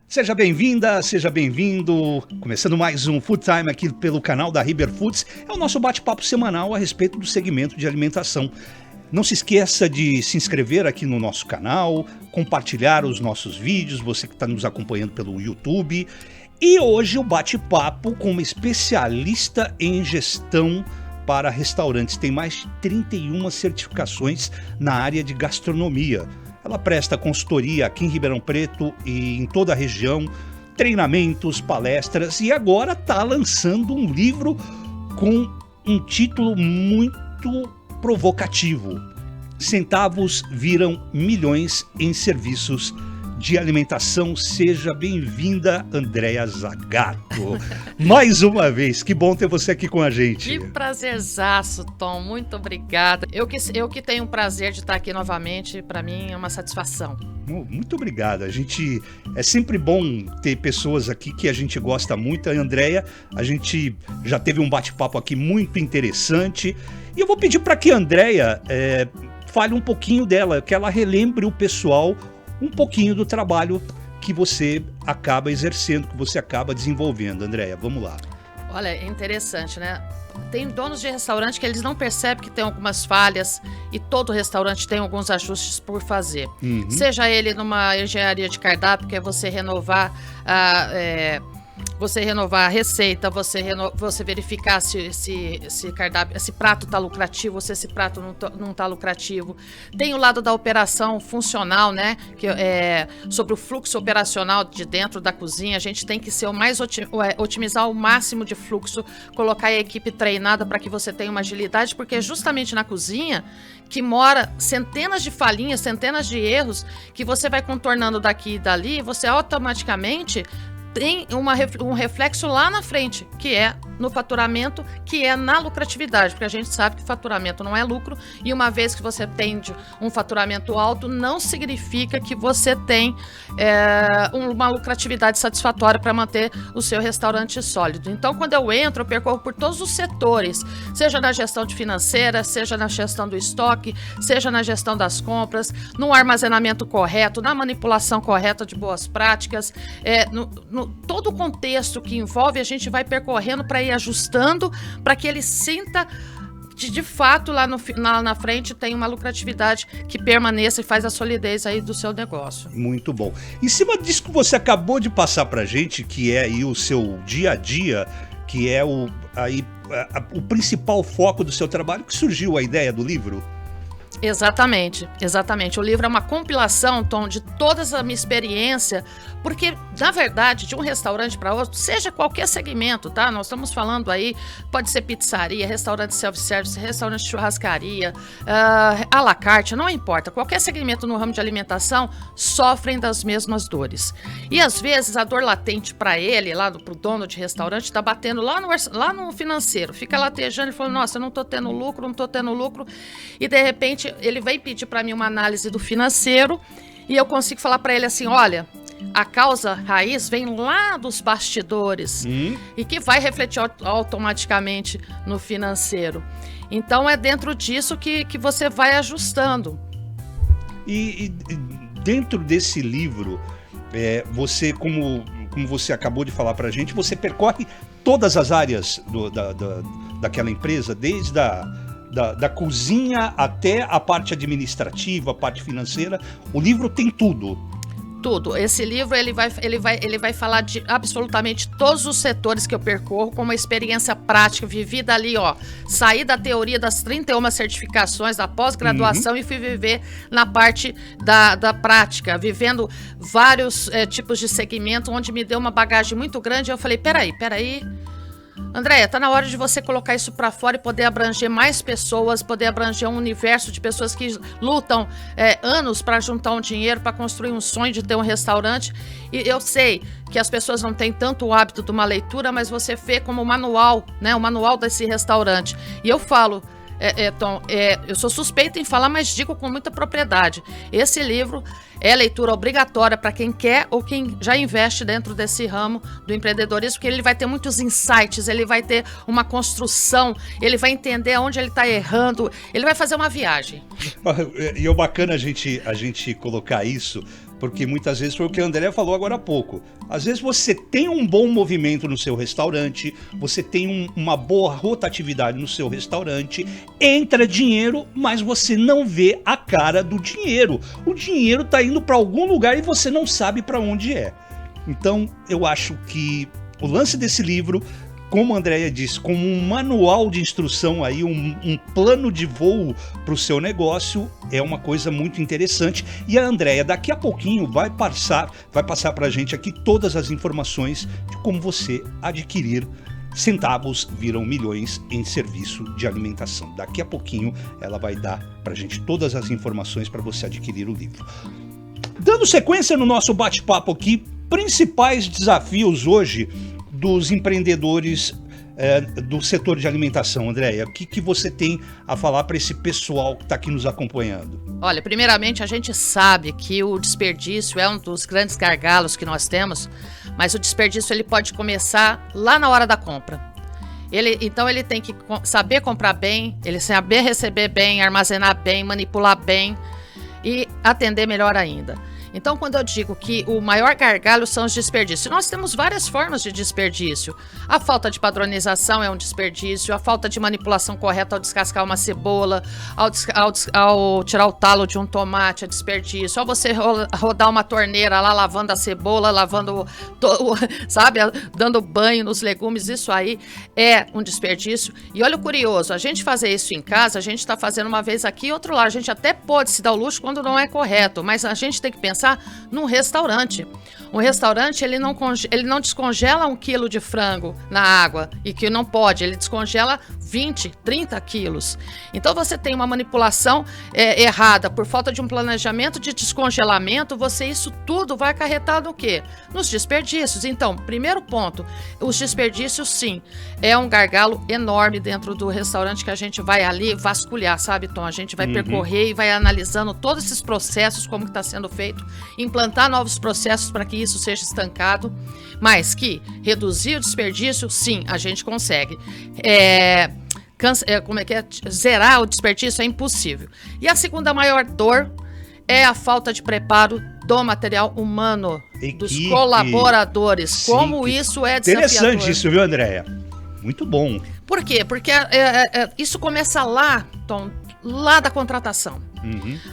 Seja bem-vinda, seja bem-vindo. Começando mais um Food Time aqui pelo canal da Riber Foods. É o nosso bate-papo semanal a respeito do segmento de alimentação. Não se esqueça de se inscrever aqui no nosso canal, compartilhar os nossos vídeos, você que está nos acompanhando pelo YouTube. E hoje o bate-papo com uma especialista em gestão para restaurantes. Tem mais de 31 certificações na área de gastronomia. Ela presta consultoria aqui em Ribeirão Preto e em toda a região, treinamentos, palestras e agora está lançando um livro com um título muito provocativo. Centavos viram milhões em serviços de alimentação. Seja bem-vinda, Andréa Zagato. Mais uma vez, que bom ter você aqui com a gente. Que prazerzaço, Tom. Muito obrigada. Eu que tenho o prazer de estar aqui novamente, para mim é uma satisfação. Muito obrigado. É sempre bom ter pessoas aqui que a gente gosta muito. A Andréa, a gente já teve um bate-papo aqui muito interessante. E eu vou pedir para que a Andréa fale um pouquinho dela, que ela relembre o pessoal um pouquinho do trabalho que você acaba exercendo, que você acaba desenvolvendo. Andréa, vamos lá. Olha, é interessante, né? Tem donos de restaurante que eles não percebem que tem algumas falhas e todo restaurante tem alguns ajustes por fazer. Uhum. Seja ele numa engenharia de cardápio, que é você renovar a receita, você verificar se esse cardápio, esse prato está lucrativo, se esse prato não está lucrativo. Tem o lado da operação funcional, né? Que sobre o fluxo operacional de dentro da cozinha. A gente tem que ser otimizar o máximo de fluxo, colocar a equipe treinada para que você tenha uma agilidade, porque é justamente na cozinha que mora centenas de falhinhas, centenas de erros que você vai contornando daqui e dali, e você automaticamente tem um reflexo lá na frente, que é no faturamento, que é na lucratividade, porque a gente sabe que faturamento não é lucro, e uma vez que você tem um faturamento alto, não significa que você tem uma lucratividade satisfatória para manter o seu restaurante sólido. Então, quando eu entro, eu percorro por todos os setores, seja na gestão de financeira, seja na gestão do estoque, seja na gestão das compras, no armazenamento correto, na manipulação correta de boas práticas, todo o contexto que envolve, a gente vai percorrendo para ir ajustando, para que ele sinta de fato lá na frente tem uma lucratividade que permaneça e faz a solidez aí do seu negócio. Muito bom. Em cima disso que você acabou de passar para a gente, que é aí o seu dia a dia, que é o principal foco do seu trabalho, que surgiu a ideia do livro? Exatamente. O livro é uma compilação, Tom, de toda a minha experiência, porque, na verdade, de um restaurante para outro, seja qualquer segmento, tá? Nós estamos falando aí, pode ser pizzaria, restaurante self-service, restaurante de churrascaria, à la carte, não importa. Qualquer segmento no ramo de alimentação sofrem das mesmas dores. E, às vezes, a dor latente para ele, para o dono de restaurante, está batendo lá no financeiro. Fica latejando e falando, nossa, eu não estou tendo lucro, e, de repente, ele vem pedir para mim uma análise do financeiro e eu consigo falar para ele assim, olha, a causa raiz vem lá dos bastidores e que vai refletir automaticamente no financeiro. Então é dentro disso que você vai ajustando. E dentro desse livro, você, como você acabou de falar para a gente, você percorre todas as áreas daquela empresa, desde da cozinha até a parte administrativa, a parte financeira. O livro tem tudo. Tudo. Esse livro ele vai falar de absolutamente todos os setores que eu percorro, com uma experiência prática, vivida ali, saí da teoria das 31 certificações da pós-graduação e fui viver na parte da prática, vivendo vários tipos de segmento, onde me deu uma bagagem muito grande. Eu falei, peraí, Andréa, tá na hora de você colocar isso para fora e poder abranger mais pessoas, poder abranger um universo de pessoas que lutam anos para juntar um dinheiro, para construir um sonho de ter um restaurante. E eu sei que as pessoas não têm tanto o hábito de uma leitura, mas você vê como manual, né, o manual desse restaurante. E eu falo, Tom, eu sou suspeita em falar, mas digo com muita propriedade. Esse livro é leitura obrigatória para quem quer ou quem já investe dentro desse ramo do empreendedorismo, porque ele vai ter muitos insights, ele vai ter uma construção, ele vai entender onde ele está errando, ele vai fazer uma viagem. E é bacana a gente colocar isso, Porque muitas vezes foi o que a Andrea falou agora há pouco. Às vezes você tem um bom movimento no seu restaurante, você tem uma boa rotatividade no seu restaurante, entra dinheiro, mas você não vê a cara do dinheiro. O dinheiro está indo para algum lugar e você não sabe para onde é. Então, eu acho que o lance desse livro, como a Andrea disse, como um manual de instrução aí, um plano de voo para o seu negócio, é uma coisa muito interessante. E a Andrea, daqui a pouquinho, vai passar para a gente aqui todas as informações de como você adquirir Centavos Viram Milhões em Serviço de Alimentação. Daqui a pouquinho ela vai dar para a gente todas as informações para você adquirir o livro. Dando sequência no nosso bate-papo aqui, principais desafios hoje dos empreendedores do setor de alimentação, Andréia. O que você tem a falar para esse pessoal que está aqui nos acompanhando? Olha, primeiramente a gente sabe que o desperdício é um dos grandes gargalos que nós temos, mas o desperdício ele pode começar lá na hora da compra. Então ele tem que saber comprar bem, ele saber receber bem, armazenar bem, manipular bem e atender melhor ainda. Então, quando eu digo que o maior gargalo são os desperdícios, nós temos várias formas de desperdício. A falta de padronização é um desperdício, a falta de manipulação correta ao descascar uma cebola, ao tirar o talo de um tomate é desperdício, ao você rodar uma torneira lá lavando a cebola, sabe, dando banho nos legumes, isso aí é um desperdício. E olha o curioso, a gente fazer isso em casa, a gente está fazendo uma vez aqui e outro lá, a gente até pode se dar o luxo quando não é correto, mas a gente tem que pensar num restaurante. Um restaurante, ele não descongela 1 quilo de frango na água, e que não pode, ele descongela 20, 30 quilos. Então você tem uma manipulação errada, por falta de um planejamento de descongelamento, isso tudo vai acarretar no quê? Nos desperdícios. Então, primeiro ponto, os desperdícios sim, é um gargalo enorme dentro do restaurante que a gente vai ali vasculhar, sabe, Tom? A gente vai percorrer e vai analisando todos esses processos, como que está sendo feito, implantar novos processos para que isso seja estancado, mas que reduzir o desperdício, sim, a gente consegue. Zerar o desperdício é impossível. E a segunda maior dor é a falta de preparo do material humano, dos colaboradores. Sim, como isso é desafiador. Interessante isso, viu, Andréia? Muito bom. Por quê? Porque isso começa lá, Tom, lá da contratação.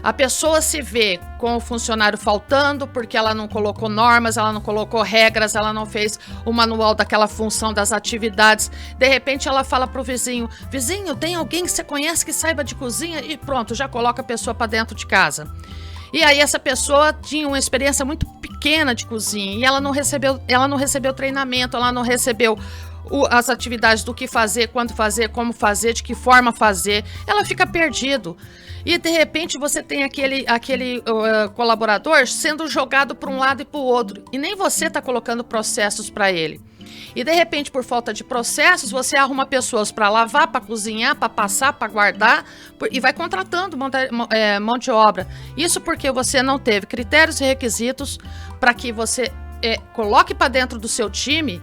A pessoa se vê com o funcionário faltando porque ela não colocou normas, ela não colocou regras, ela não fez o manual daquela função das atividades. De repente ela fala pro vizinho, tem alguém que você conhece que saiba de cozinha? E pronto, já coloca a pessoa para dentro de casa. E aí essa pessoa tinha uma experiência muito pequena de cozinha e ela não recebeu treinamento, ela não recebeu as atividades do que fazer, quando fazer, como fazer, de que forma fazer. Ela fica perdido. E de repente você tem aquele colaborador sendo jogado para um lado e para o outro. E nem você está colocando processos para ele. E de repente, por falta de processos, você arruma pessoas para lavar, para cozinhar, para passar, para guardar e vai contratando mão de obra. Isso porque você não teve critérios e requisitos para que você coloque para dentro do seu time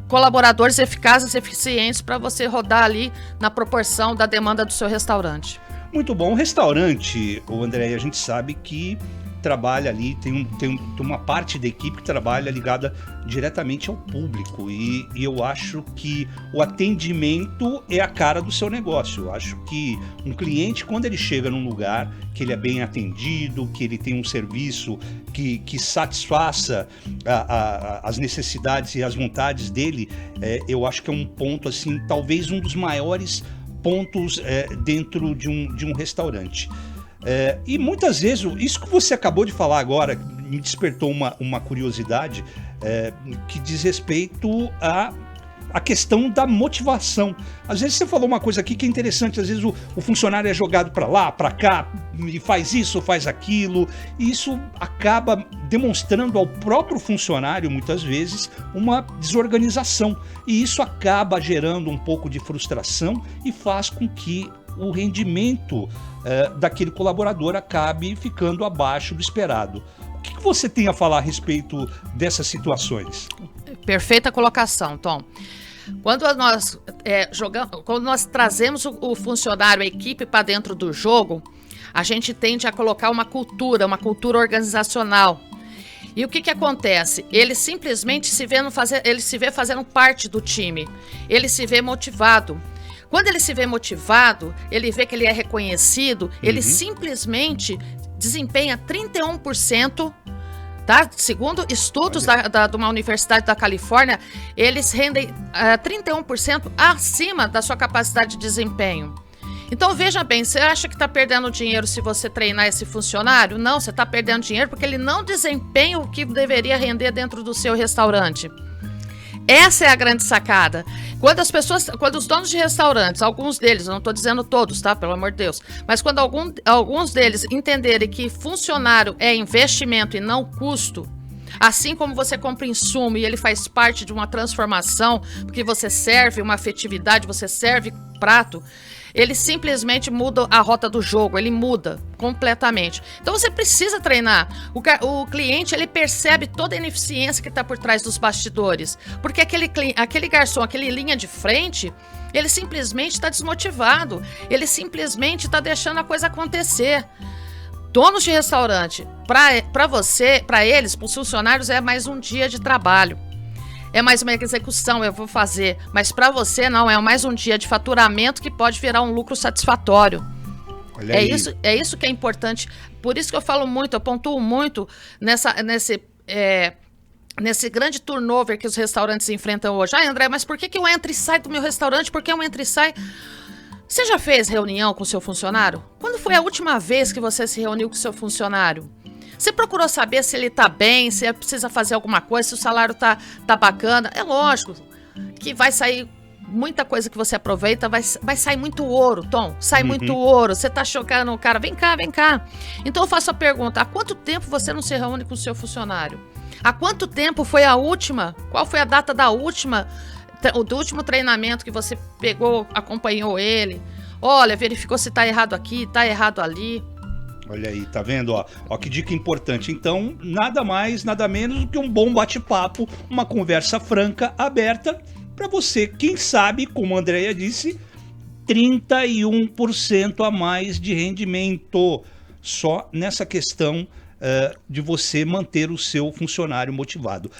colaboradores eficazes e eficientes para você rodar ali na proporção da demanda do seu restaurante. Muito bom. O restaurante, o André, a gente sabe que trabalha ali, tem uma parte da equipe que trabalha ligada diretamente ao público e eu acho que o atendimento é a cara do seu negócio. Eu acho que um cliente, quando ele chega num lugar que ele é bem atendido, que ele tem um serviço que satisfaça as necessidades e as vontades dele, eu acho que é um ponto, assim, talvez um dos maiores pontos dentro de um restaurante. E muitas vezes, isso que você acabou de falar agora me despertou uma curiosidade que diz respeito à questão da motivação. Às vezes você falou uma coisa aqui que é interessante, às vezes o funcionário é jogado para lá, para cá, e faz isso, faz aquilo, e isso acaba demonstrando ao próprio funcionário, muitas vezes, uma desorganização, e isso acaba gerando um pouco de frustração e faz com que o rendimento daquele colaborador acabe ficando abaixo do esperado. O que você tem a falar a respeito dessas situações? Perfeita colocação, Tom. Quando nós trazemos o funcionário, a equipe para dentro do jogo, a gente tende a colocar uma cultura organizacional. E o que acontece? Ele simplesmente ele se vê fazendo parte do time. Ele se vê motivado. Quando ele se vê motivado, ele vê que ele é reconhecido, ele simplesmente desempenha 31%, tá? Segundo estudos de uma universidade da Califórnia, eles rendem 31% acima da sua capacidade de desempenho. Então, veja bem, você acha que está perdendo dinheiro se você treinar esse funcionário? Não, você está perdendo dinheiro porque ele não desempenha o que deveria render dentro do seu restaurante. Essa é a grande sacada. Quando os donos de restaurantes, alguns deles, eu não estou dizendo todos, tá? Pelo amor de Deus. Mas quando alguns deles entenderem que funcionário é investimento e não custo, assim como você compra insumo e ele faz parte de uma transformação, porque você serve uma afetividade, você serve prato, ele simplesmente muda a rota do jogo, ele muda completamente. Então você precisa treinar. O cliente, ele percebe toda a ineficiência que está por trás dos bastidores, porque aquele garçom, aquele linha de frente, ele simplesmente está desmotivado, ele simplesmente está deixando a coisa acontecer. Donos de restaurante, para eles, para os funcionários, é mais um dia de trabalho. É mais uma execução, eu vou fazer. Mas para você não, é mais um dia de faturamento que pode virar um lucro satisfatório. Olha aí. É isso que é importante. Por isso que eu falo muito, eu pontuo muito nesse grande turnover que os restaurantes enfrentam hoje. André, mas por que eu entro e saio do meu restaurante? Por que eu entro e saio? Você já fez reunião com o seu funcionário? Quando foi a última vez que você se reuniu com o seu funcionário? Você procurou saber se ele está bem, se precisa fazer alguma coisa, se o salário tá bacana? É lógico que vai sair muita coisa que você aproveita, vai sair muito ouro, Tom. Sai muito ouro, você tá chocando o cara. Vem cá. Então eu faço a pergunta, há quanto tempo você não se reúne com o seu funcionário? Há quanto tempo foi a última? Qual foi a data do último treinamento que você pegou, acompanhou ele? Olha, verificou se tá errado aqui, tá errado ali. Olha aí, tá vendo? Ó, que dica importante. Então, nada mais, nada menos do que um bom bate-papo, uma conversa franca, aberta, para você, quem sabe, como a Andrea disse, 31% a mais de rendimento, só nessa questão de você manter o seu funcionário motivado.